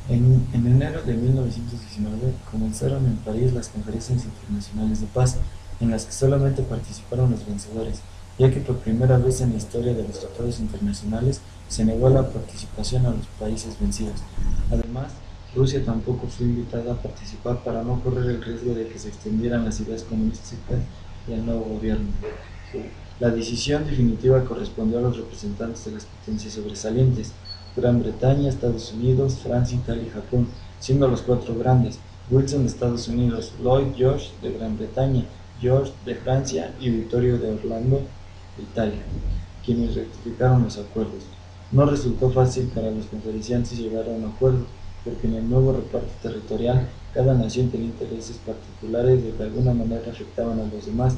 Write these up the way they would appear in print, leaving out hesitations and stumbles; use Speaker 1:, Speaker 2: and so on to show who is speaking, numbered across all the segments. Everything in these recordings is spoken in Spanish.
Speaker 1: En enero de 1919 comenzaron en París las conferencias internacionales de paz, en las que solamente participaron los vencedores, ya que por primera vez en la historia de los tratados internacionales se negó la participación a los países vencidos. Además, Rusia tampoco fue invitada a participar para no correr el riesgo de que se extendieran las ideas comunistas y el nuevo gobierno. La decisión definitiva correspondió a los representantes de las potencias sobresalientes: Gran Bretaña, Estados Unidos, Francia, Italia y Japón, siendo los cuatro grandes: Wilson de Estados Unidos, Lloyd George de Gran Bretaña, George de Francia y Vittorio de Orlando de Italia, quienes rectificaron los acuerdos. No resultó fácil para los conferenciantes llegar a un acuerdo, porque en el nuevo reparto territorial cada nación tenía intereses particulares que de alguna manera afectaban a los demás,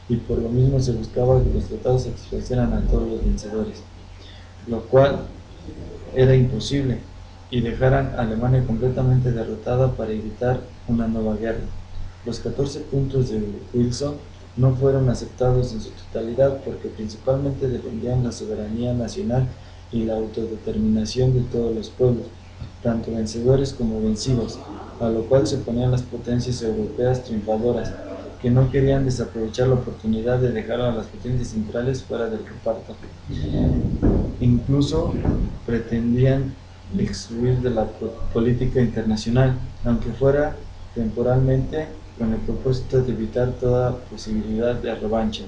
Speaker 1: y por lo mismo se buscaba que los tratados satisfacieran a todos los vencedores, lo cual era imposible, y dejaran a Alemania completamente derrotada para evitar una nueva guerra. Los 14 puntos de Wilson no fueron aceptados en su totalidad porque principalmente defendían la soberanía nacional y la autodeterminación de todos los pueblos, tanto vencedores como vencidos, a lo cual se oponían las potencias europeas triunfadoras, que no querían desaprovechar la oportunidad de dejar a las potencias centrales fuera del reparto. Incluso pretendían excluir de la política internacional, aunque fuera temporalmente, con el propósito de evitar toda posibilidad de revancha.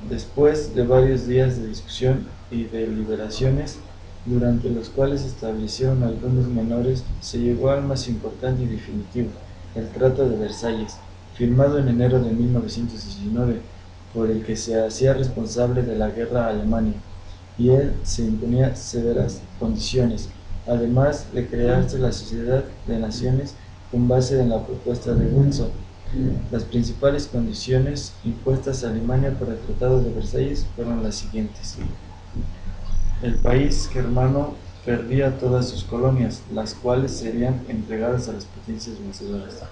Speaker 1: Después de varios días de discusión y deliberaciones, durante los cuales se establecieron algunos menores, se llegó al más importante y definitivo, el Tratado de Versalles, firmado en enero de 1919, por el que se hacía responsable de la guerra a Alemania, y él se imponía severas condiciones, además de crearse la Sociedad de Naciones con base en la propuesta de Wilson. Las principales condiciones impuestas a Alemania por el Tratado de Versalles fueron las siguientes: el país germano perdía todas sus colonias, las cuales serían entregadas a las potencias vencedoras.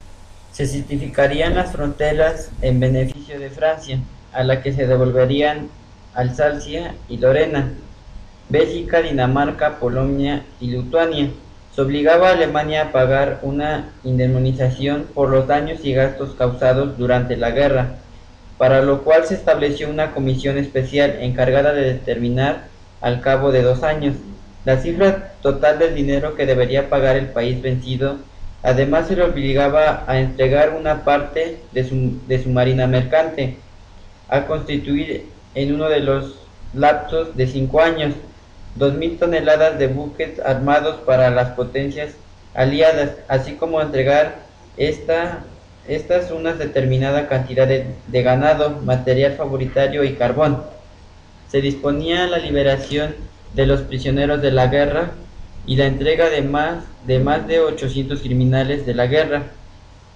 Speaker 2: Se significarían las fronteras en beneficio de Francia, a la que se devolverían Alsacia y Lorena, Bélgica, Dinamarca, Polonia y Lituania. Se obligaba a Alemania a pagar una indemnización por los daños y gastos causados durante la guerra, para lo cual se estableció una comisión especial encargada de determinar, al cabo de 2 años, la cifra total del dinero que debería pagar el país vencido. Además, se le obligaba a entregar una parte de su marina mercante, a constituir en uno de los lapsos de 5 años 2.000 toneladas de buques armados para las potencias aliadas, así como entregar estas una determinada cantidad de ganado, material favoritario y carbón. Se disponía la liberación de los prisioneros de la guerra y la entrega de más de 800 criminales de la guerra,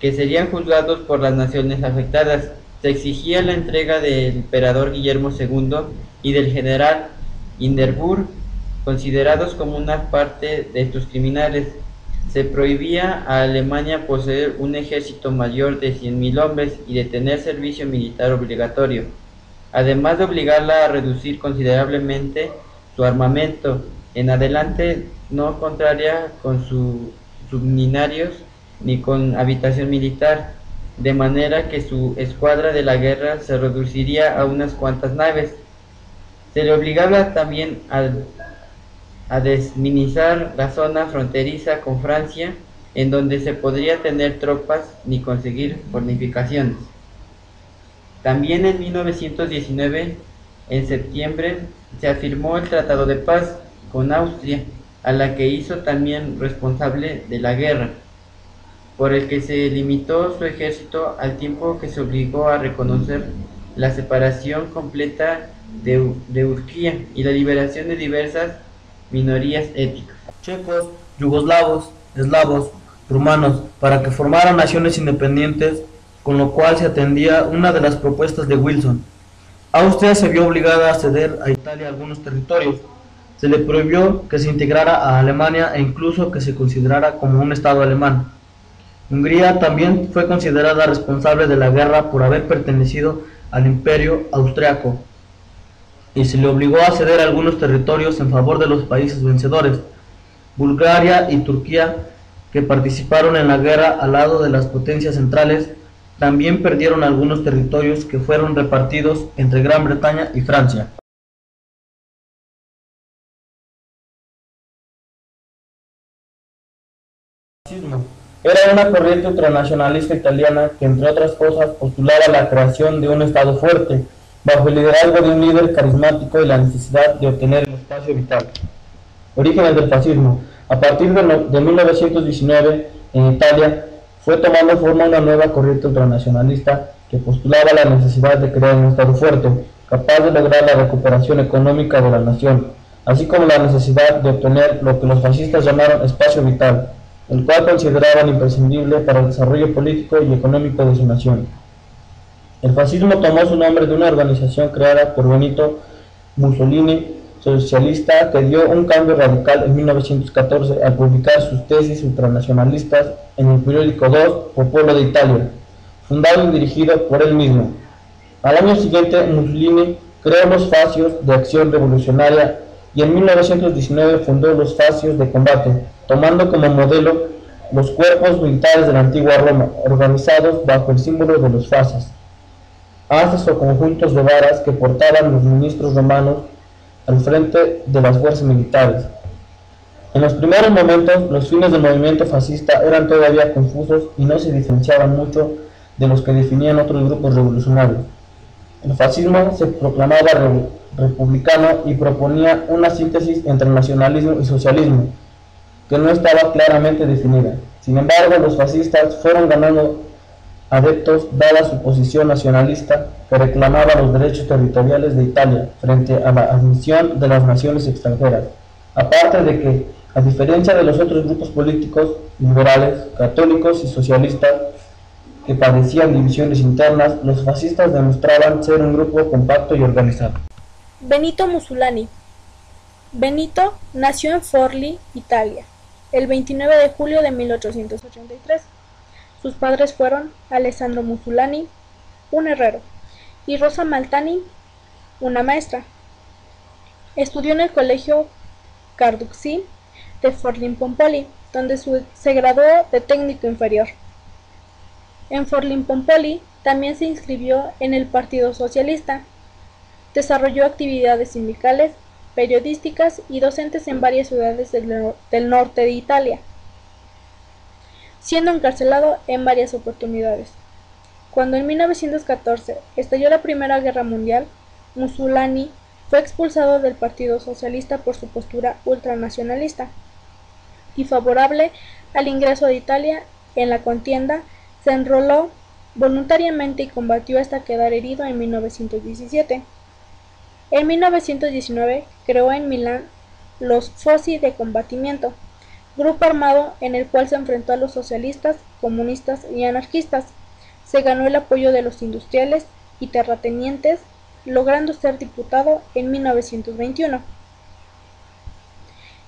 Speaker 2: que serían juzgados por las naciones afectadas. Se exigía la entrega del emperador Guillermo II y del general Hindenburg, considerados como una parte de estos criminales. Se prohibía a Alemania poseer un ejército mayor de 100.000 hombres y de tener servicio militar obligatorio, además de obligarla a reducir considerablemente su armamento. En adelante no contraria con sus submarinarios ni con aviación militar, de manera que su escuadra de la guerra se reduciría a unas cuantas naves. Se le obligaba también a desminizar la zona fronteriza con Francia, en donde se podría tener tropas ni conseguir fortificaciones. También en 1919, en septiembre, se afirmó el Tratado de Paz con Austria, a la que hizo también responsable de la guerra, por el que se limitó su ejército al tiempo que se obligó a reconocer la separación completa de Hungría y la liberación de diversas minorías étnicas.
Speaker 3: Checos, yugoslavos, eslavos, rumanos, para que formaran naciones independientes, con lo cual se atendía una de las propuestas de Wilson. Austria se vio obligada a ceder a Italia algunos territorios. Se le prohibió que se integrara a Alemania e incluso que se considerara como un estado alemán. Hungría también fue considerada responsable de la guerra por haber pertenecido al Imperio Austriaco, y se le obligó a ceder algunos territorios en favor de los países vencedores. Bulgaria y Turquía, que participaron en la guerra al lado de las potencias centrales, también perdieron algunos territorios que fueron repartidos entre Gran Bretaña y Francia. Era una corriente ultranacionalista italiana que, entre otras cosas, postulaba la creación de un Estado fuerte, bajo el liderazgo de un líder carismático y la necesidad de obtener el espacio vital. Orígenes del fascismo. A partir de 1919, en Italia, fue tomando forma una nueva corriente ultranacionalista que postulaba la necesidad de crear un Estado fuerte, capaz de lograr la recuperación económica de la nación, así como la necesidad de obtener lo que los fascistas llamaron espacio vital, el cual consideraban imprescindible para el desarrollo político y económico de su nación. El fascismo tomó su nombre de una organización creada por Benito Mussolini, socialista, que dio un cambio radical en 1914 al publicar sus tesis ultranacionalistas en el periódico Dos, Popolo de Italia, fundado y dirigido por él mismo. Al año siguiente, Mussolini creó los Fascios de Acción Revolucionaria y en 1919 fundó los Fascios de Combate, tomando como modelo los cuerpos militares de la antigua Roma, organizados bajo el símbolo de los fasces, astas o conjuntos de varas que portaban los ministros romanos al frente de las fuerzas militares. En los primeros momentos, los fines del movimiento fascista eran todavía confusos y no se diferenciaban mucho de los que definían otros grupos revolucionarios. El fascismo se proclamaba republicano y proponía una síntesis entre nacionalismo y socialismo, que no estaba claramente definida. Sin embargo, los fascistas fueron ganando adeptos dada su posición nacionalista que reclamaba los derechos territoriales de Italia frente a la admisión de las naciones extranjeras, aparte de que, a diferencia de los otros grupos políticos liberales, católicos y socialistas que padecían divisiones internas, los fascistas demostraban ser un grupo compacto y organizado.
Speaker 4: Benito Mussolini. Benito nació en Forlì, Italia, el 29 de julio de 1883. Sus padres fueron Alessandro Mussolini, un herrero, y Rosa Maltani, una maestra. Estudió en el colegio Carducci de Forlì-Pompoli, donde se graduó de técnico inferior. En Forlì-Pompoli también se inscribió en el Partido Socialista. Desarrolló actividades sindicales, periodísticas y docentes en varias ciudades del norte de Italia, siendo encarcelado en varias oportunidades. Cuando en 1914 estalló la Primera Guerra Mundial, Mussolini fue expulsado del Partido Socialista por su postura ultranacionalista y favorable al ingreso de Italia en la contienda. Se enroló voluntariamente y combatió hasta quedar herido en 1917. En 1919 creó en Milán los Fossi de Combatimiento, grupo armado en el cual se enfrentó a los socialistas, comunistas y anarquistas. Se ganó el apoyo de los industriales y terratenientes, logrando ser diputado en 1921.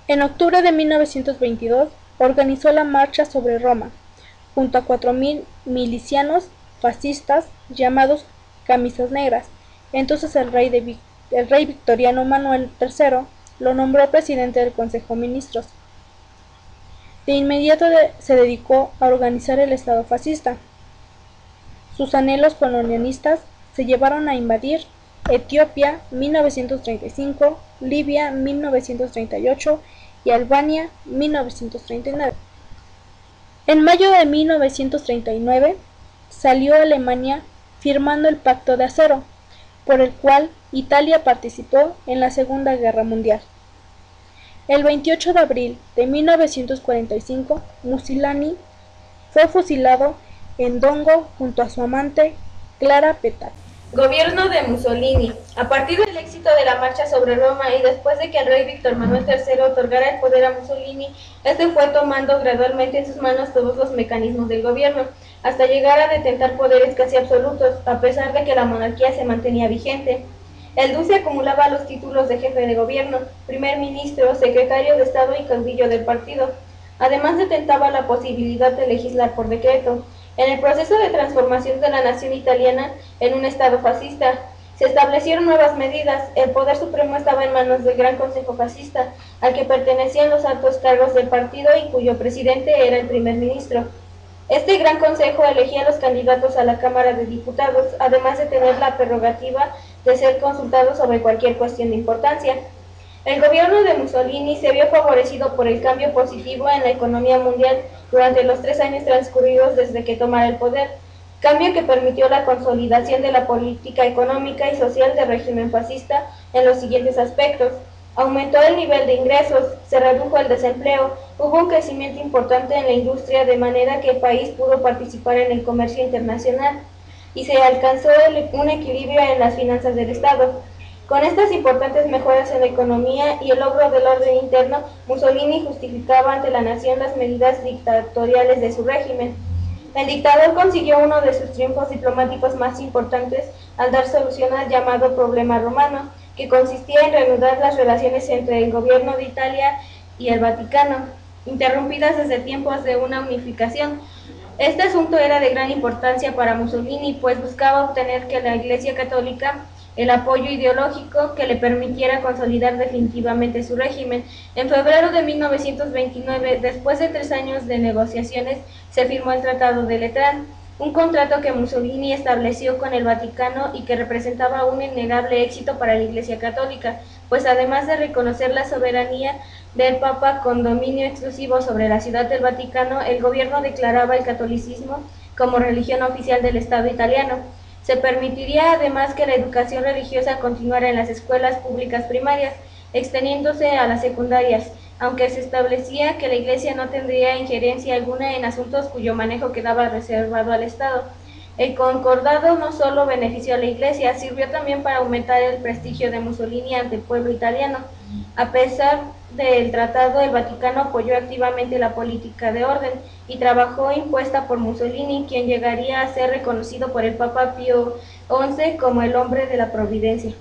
Speaker 4: En octubre de 1922 organizó la Marcha sobre Roma, junto a 4.000 milicianos fascistas llamados Camisas Negras. Entonces el rey Victoriano Manuel III lo nombró presidente del Consejo de Ministros. De inmediato se dedicó a organizar el Estado fascista. Sus anhelos colonialistas se llevaron a invadir Etiopía 1935, Libia 1938 y Albania 1939. En mayo de 1939 salió Alemania firmando el Pacto de Acero, por el cual Italia participó en la Segunda Guerra Mundial. El 28 de abril de 1945, Mussolini fue fusilado en Dongo junto a su amante Clara Petacchi.
Speaker 5: Gobierno de Mussolini. A partir del éxito de la marcha sobre Roma y después de que el rey Víctor Manuel III otorgara el poder a Mussolini, este fue tomando gradualmente en sus manos todos los mecanismos del gobierno, hasta llegar a detentar poderes casi absolutos, a pesar de que la monarquía se mantenía vigente. El duce acumulaba los títulos de jefe de gobierno, primer ministro, secretario de Estado y caudillo del partido. Además detentaba la posibilidad de legislar por decreto. En el proceso de transformación de la nación italiana en un Estado fascista, Se establecieron nuevas medidas. El poder supremo estaba en manos del Gran Consejo Fascista, al que pertenecían los altos cargos del partido y cuyo presidente era el primer ministro. Este Gran Consejo elegía a los candidatos a la Cámara de Diputados, además de tener la prerrogativa de ser consultados sobre cualquier cuestión de importancia. El gobierno de Mussolini se vio favorecido por el cambio positivo en la economía mundial durante los 3 años transcurridos desde que tomara el poder, cambio que permitió la consolidación de la política económica y social del régimen fascista en los siguientes aspectos. Aumentó el nivel de ingresos, se redujo el desempleo, hubo un crecimiento importante en la industria de manera que el país pudo participar en el comercio internacional y se alcanzó un equilibrio en las finanzas del Estado. Con estas importantes mejoras en la economía y el logro del orden interno, Mussolini justificaba ante la nación las medidas dictatoriales de su régimen. El dictador consiguió uno de sus triunfos diplomáticos más importantes al dar solución al llamado problema romano, que consistía en reanudar las relaciones entre el gobierno de Italia y el Vaticano, interrumpidas desde tiempos de una unificación. Este asunto era de gran importancia para Mussolini, pues buscaba obtener que la Iglesia Católica el apoyo ideológico que le permitiera consolidar definitivamente su régimen. En febrero de 1929, después de 3 años de negociaciones, se firmó el Tratado de Letrán, un contrato que Mussolini estableció con el Vaticano y que representaba un innegable éxito para la Iglesia Católica, pues además de reconocer la soberanía del Papa con dominio exclusivo sobre la Ciudad del Vaticano, el gobierno declaraba el catolicismo como religión oficial del Estado italiano. Se permitiría además que la educación religiosa continuara en las escuelas públicas primarias, extendiéndose a las secundarias, aunque se establecía que la Iglesia no tendría injerencia alguna en asuntos cuyo manejo quedaba reservado al Estado. El concordado no solo benefició a la Iglesia, sirvió también para aumentar el prestigio de Mussolini ante el pueblo italiano. A pesar del tratado, el Vaticano apoyó activamente la política de orden y trabajó impuesta por Mussolini, quien llegaría a ser reconocido por el Papa Pío XI como el hombre de la providencia.